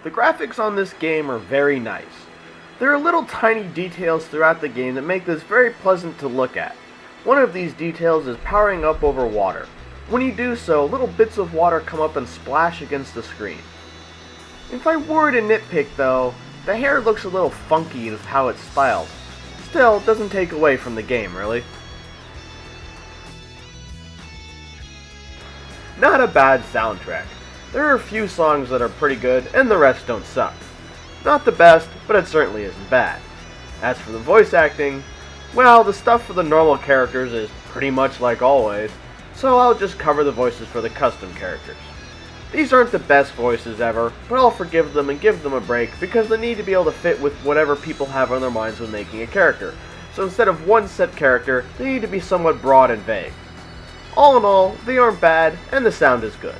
The graphics on this game are very nice. There are little tiny details throughout the game that make this very pleasant to look at. One of these details is powering up over water. When you do so, little bits of water come up and splash against the screen. If I were to nitpick though, the hair looks a little funky with how it's styled. Still, it doesn't take away from the game, really. Not a bad soundtrack. There are a few songs that are pretty good, and the rest don't suck. Not the best, but it certainly isn't bad. As for the voice acting, well, the stuff for the normal characters is pretty much like always, so I'll just cover the voices for the custom characters. These aren't the best voices ever, but I'll forgive them and give them a break because they need to be able to fit with whatever people have on their minds when making a character. So instead of one set character, they need to be somewhat broad and vague. All in all, they aren't bad, and the sound is good.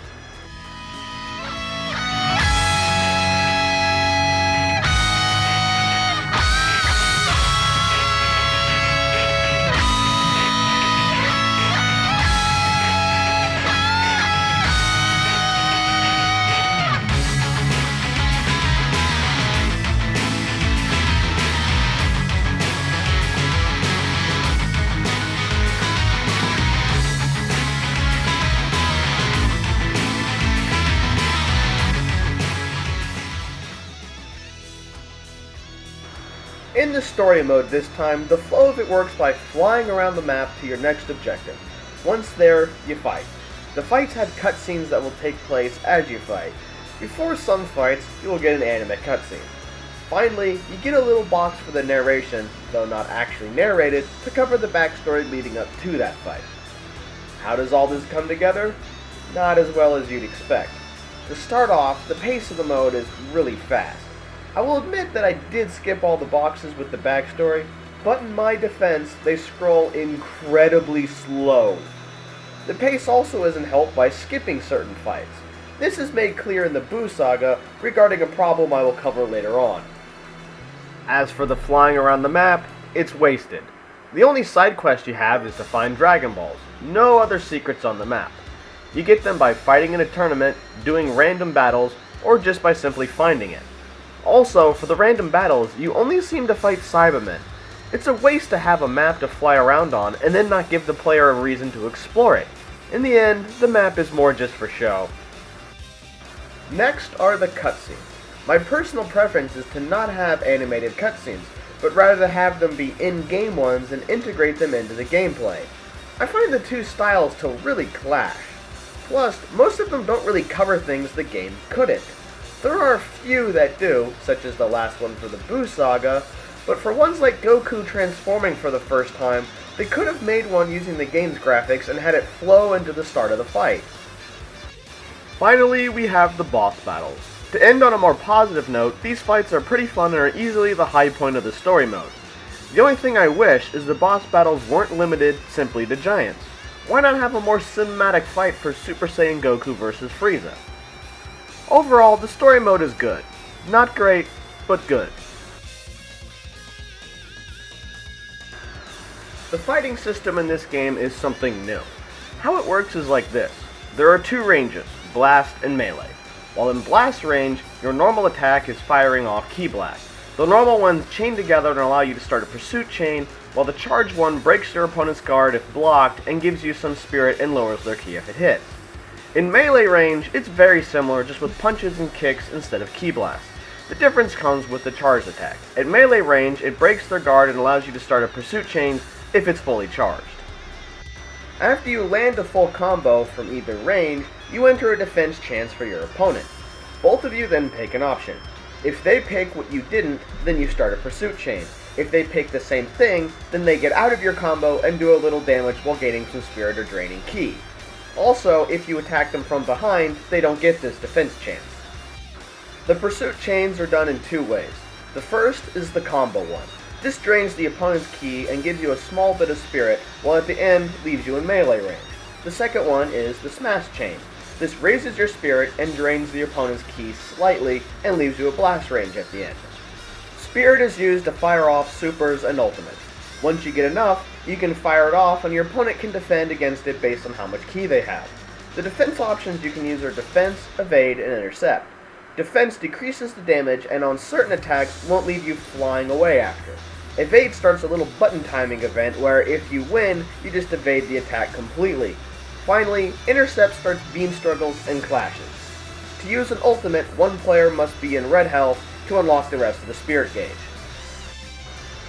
In the story mode this time, the flow of it works by flying around the map to your next objective. Once there, you fight. The fights have cutscenes that will take place as you fight. Before some fights, you will get an anime cutscene. Finally, you get a little box for the narration, though not actually narrated, to cover the backstory leading up to that fight. How does all this come together? Not as well as you'd expect. To start off, the pace of the mode is really fast. I will admit that I did skip all the boxes with the backstory, but in my defense, they scroll incredibly slow. The pace also isn't helped by skipping certain fights. This is made clear in the Boo Saga regarding a problem I will cover later on. As for the flying around the map, it's wasted. The only side quest you have is to find Dragon Balls. No other secrets on the map. You get them by fighting in a tournament, doing random battles, or just by simply finding it. Also, for the random battles, you only seem to fight Cybermen. It's a waste to have a map to fly around on and then not give the player a reason to explore it. In the end, the map is more just for show. Next are the cutscenes. My personal preference is to not have animated cutscenes, but rather to have them be in-game ones and integrate them into the gameplay. I find the two styles to really clash. Plus, most of them don't really cover things the game couldn't. There are a few that do, such as the last one for the Boo Saga, but for ones like Goku transforming for the first time, they could have made one using the game's graphics and had it flow into the start of the fight. Finally, we have the boss battles. To end on a more positive note, these fights are pretty fun and are easily the high point of the story mode. The only thing I wish is the boss battles weren't limited simply to giants. Why not have a more cinematic fight for Super Saiyan Goku vs. Frieza? Overall, the story mode is good. Not great, but good. The fighting system in this game is something new. How it works is like this. There are two ranges, Blast and Melee. While in Blast range, your normal attack is firing off Ki Blast. The normal ones chain together and allow you to start a pursuit chain, while the charged one breaks your opponent's guard if blocked and gives you some spirit and lowers their ki if it hits. In melee range, it's very similar, just with punches and kicks instead of Ki Blast. The difference comes with the charged attack. At melee range, it breaks their guard and allows you to start a pursuit chain if it's fully charged. After you land a full combo from either range, you enter a defense chance for your opponent. Both of you then pick an option. If they pick what you didn't, then you start a pursuit chain. If they pick the same thing, then they get out of your combo and do a little damage while gaining some spirit or draining ki. Also, if you attack them from behind, they don't get this defense chance. The pursuit chains are done in two ways. The first is the combo one. This drains the opponent's ki and gives you a small bit of spirit, while at the end leaves you in melee range. The second one is the smash chain. This raises your spirit and drains the opponent's ki slightly and leaves you a blast range at the end. Spirit is used to fire off supers and ultimates. Once you get enough, you can fire it off and your opponent can defend against it based on how much ki they have. The defense options you can use are defense, evade, and intercept. Defense decreases the damage and on certain attacks won't leave you flying away after. Evade starts a little button timing event where if you win, you just evade the attack completely. Finally, Intercept starts beam struggles and clashes. To use an ultimate, one player must be in red health to unlock the rest of the spirit gauge.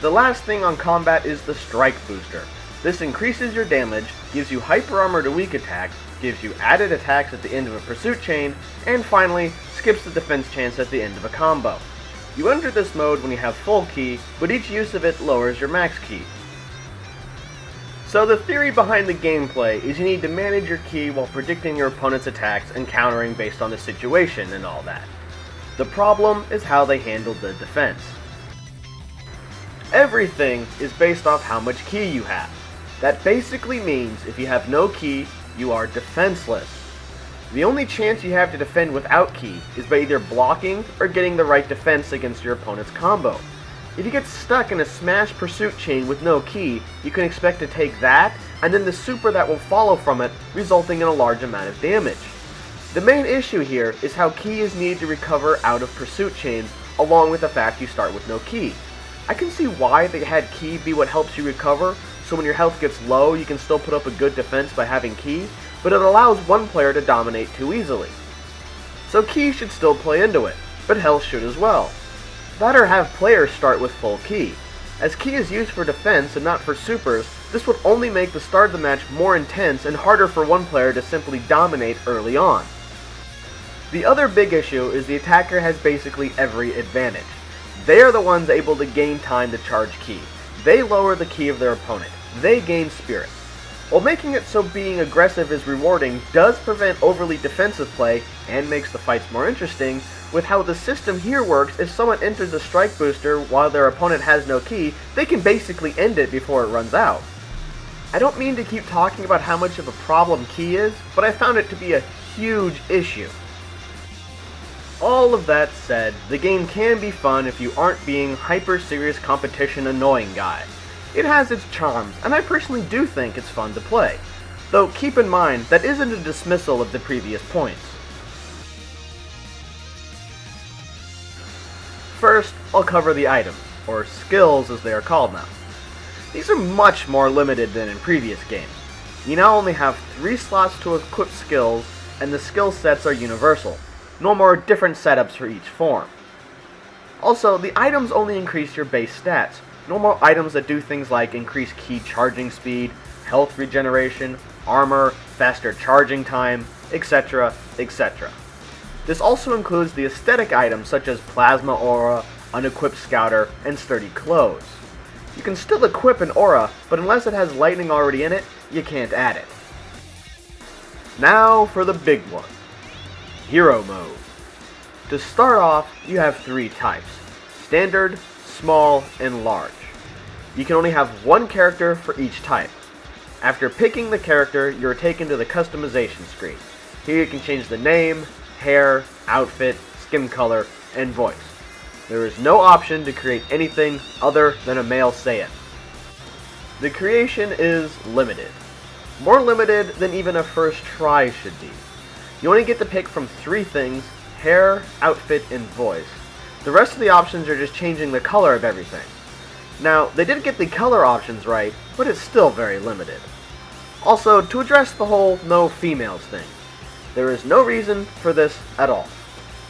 The last thing on combat is the Strike Booster. This increases your damage, gives you hyper armor to weak attacks, gives you added attacks at the end of a pursuit chain, and finally, skips the defense chance at the end of a combo. You enter this mode when you have full ki, but each use of it lowers your max ki. So the theory behind the gameplay is you need to manage your ki while predicting your opponent's attacks and countering based on the situation and all that. The problem is how they handled the defense. Everything is based off how much ki you have. That basically means if you have no ki, you are defenseless. The only chance you have to defend without ki is by either blocking or getting the right defense against your opponent's combo. If you get stuck in a smash pursuit chain with no ki, you can expect to take that, and then the super that will follow from it, resulting in a large amount of damage. The main issue here is how ki is needed to recover out of pursuit chains, along with the fact you start with no ki. I can see why they had ki be what helps you recover, so when your health gets low you can still put up a good defense by having ki, but it allows one player to dominate too easily. So ki should still play into it, but health should as well. Better have players start with full ki. As ki is used for defense and not for supers, this would only make the start of the match more intense and harder for one player to simply dominate early on. The other big issue is the attacker has basically every advantage. They are the ones able to gain time to charge ki. They lower the ki of their opponent. They gain spirit. While making it so being aggressive is rewarding does prevent overly defensive play and makes the fights more interesting, with how the system here works, if someone enters a strike booster while their opponent has no ki, they can basically end it before it runs out. I don't mean to keep talking about how much of a problem ki is, but I found it to be a huge issue. All of that said, the game can be fun if you aren't being hyper-serious competition annoying guy. It has its charms, and I personally do think it's fun to play. Though keep in mind, that isn't a dismissal of the previous points. First, I'll cover the items, or skills as they are called now. These are much more limited than in previous games. You now only have 3 slots to equip skills, and the skill sets are universal. No more different setups for each form. Also, the items only increase your base stats. No more items that do things like increase ki charging speed, health regeneration, armor, faster charging time, etc., etc. This also includes the aesthetic items such as plasma aura, unequipped scouter, and sturdy clothes. You can still equip an aura, but unless it has lightning already in it, you can't add it. Now for the big one. Hero mode. To start off, you have 3 types: standard, small, and large. You can only have one character for each type. After picking the character, you're taken to the customization screen. Here you can change the name, hair, outfit, skin color, and voice. There is no option to create anything other than a male Saiyan. The creation is limited. More limited than even a first try should be. You only get to pick from 3 things: hair, outfit, and voice. The rest of the options are just changing the color of everything. Now, they did get the color options right, but it's still very limited. Also, to address the whole no females thing, there is no reason for this at all.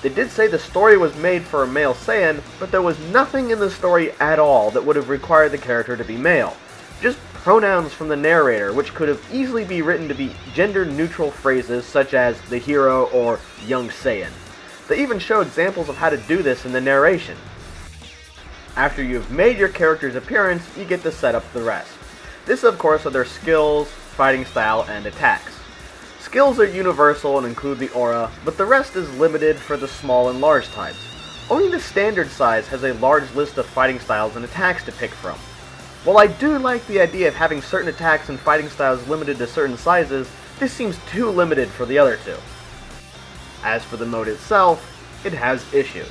They did say the story was made for a male Saiyan, but there was nothing in the story at all that would have required the character to be male. Just pronouns from the narrator, which could have easily be written to be gender-neutral phrases such as the hero or young Saiyan. They even show examples of how to do this in the narration. After you've made your character's appearance, you get to set up the rest. This, of course, are their skills, fighting style, and attacks. Skills are universal and include the aura, but the rest is limited for the small and large types. Only the standard size has a large list of fighting styles and attacks to pick from. While I do like the idea of having certain attacks and fighting styles limited to certain sizes, this seems too limited for the other 2. As for the mode itself, it has issues.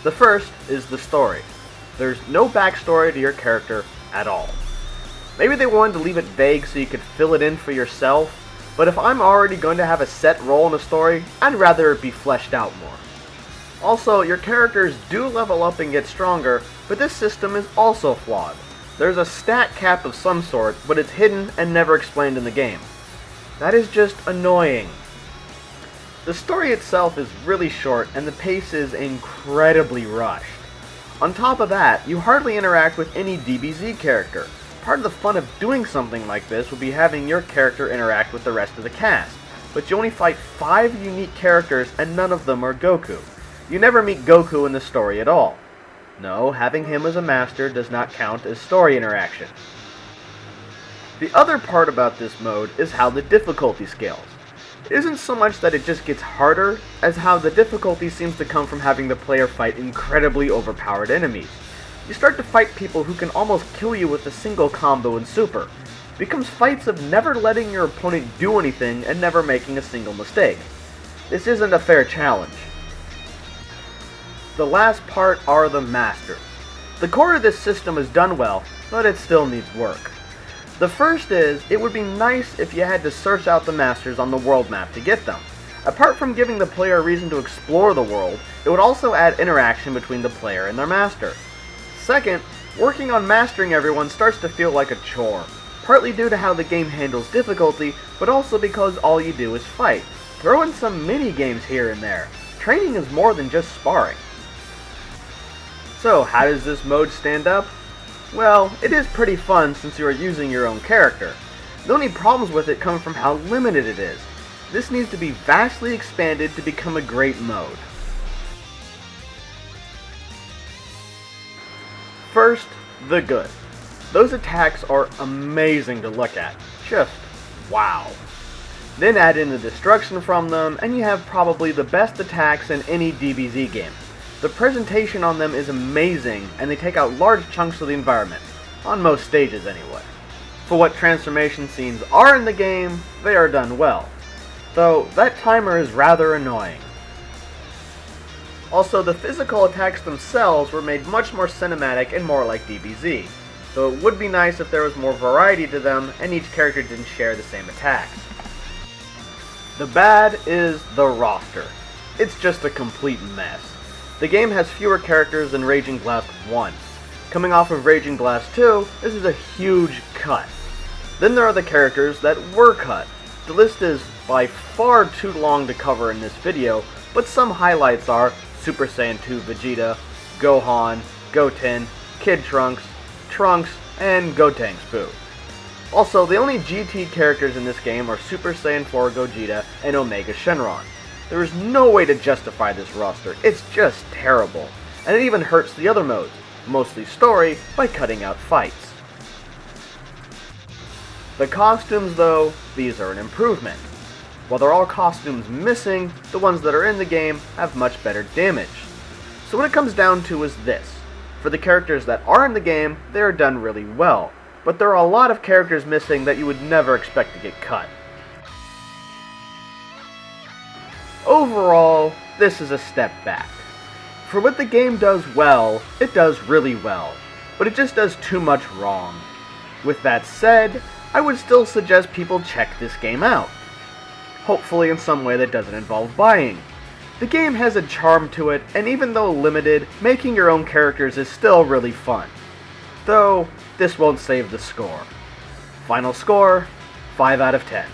The first is the story. There's no backstory to your character at all. Maybe they wanted to leave it vague so you could fill it in for yourself, but if I'm already going to have a set role in a story, I'd rather it be fleshed out more. Also, your characters do level up and get stronger, but this system is also flawed. There's a stat cap of some sort, but it's hidden and never explained in the game. That is just annoying. The story itself is really short and the pace is incredibly rushed. On top of that, you hardly interact with any DBZ character. Part of the fun of doing something like this would be having your character interact with the rest of the cast, but you only fight 5 unique characters and none of them are Goku. You never meet Goku in the story at all. No, having him as a master does not count as story interaction. The other part about this mode is how the difficulty scales. It isn't so much that it just gets harder, as how the difficulty seems to come from having the player fight incredibly overpowered enemies. You start to fight people who can almost kill you with a single combo and super. It becomes fights of never letting your opponent do anything and never making a single mistake. This isn't a fair challenge. The last part are the masters. The core of this system is done well, but it still needs work. The first is, it would be nice if you had to search out the masters on the world map to get them. Apart from giving the player a reason to explore the world, it would also add interaction between the player and their master. Second, working on mastering everyone starts to feel like a chore, partly due to how the game handles difficulty, but also because all you do is fight. Throw in some mini games here and there. Training is more than just sparring. So, how does this mode stand up? Well, it is pretty fun since you are using your own character. The only problems with it come from how limited it is. This needs to be vastly expanded to become a great mode. First, the good. Those attacks are amazing to look at. Just wow. Then add in the destruction from them, and you have probably the best attacks in any DBZ game. The presentation on them is amazing, and they take out large chunks of the environment, on most stages anyway. For what transformation scenes are in the game, they are done well, though that timer is rather annoying. Also, the physical attacks themselves were made much more cinematic and more like DBZ, though it would be nice if there was more variety to them and each character didn't share the same attacks. The bad is the roster. It's just a complete mess. The game has fewer characters than Raging Blast 1. Coming off of Raging Blast 2, this is a huge cut. Then there are the characters that were cut. The list is by far too long to cover in this video, but some highlights are Super Saiyan 2 Vegeta, Gohan, Goten, Kid Trunks, Trunks, and Gotenks Boo. Also, the only GT characters in this game are Super Saiyan 4 Gogeta and Omega Shenron. There is no way to justify this roster, it's just terrible. And it even hurts the other modes, mostly story, by cutting out fights. The costumes though, these are an improvement. While they're all costumes missing, the ones that are in the game have much better damage. So what it comes down to is this. For the characters that are in the game, they are done really well, but there are a lot of characters missing that you would never expect to get cut. Overall, this is a step back. For what the game does well, it does really well, but it just does too much wrong. With that said, I would still suggest people check this game out. Hopefully in some way that doesn't involve buying. The game has a charm to it, and even though limited, making your own characters is still really fun. Though, this won't save the score. Final score, 5 out of 10.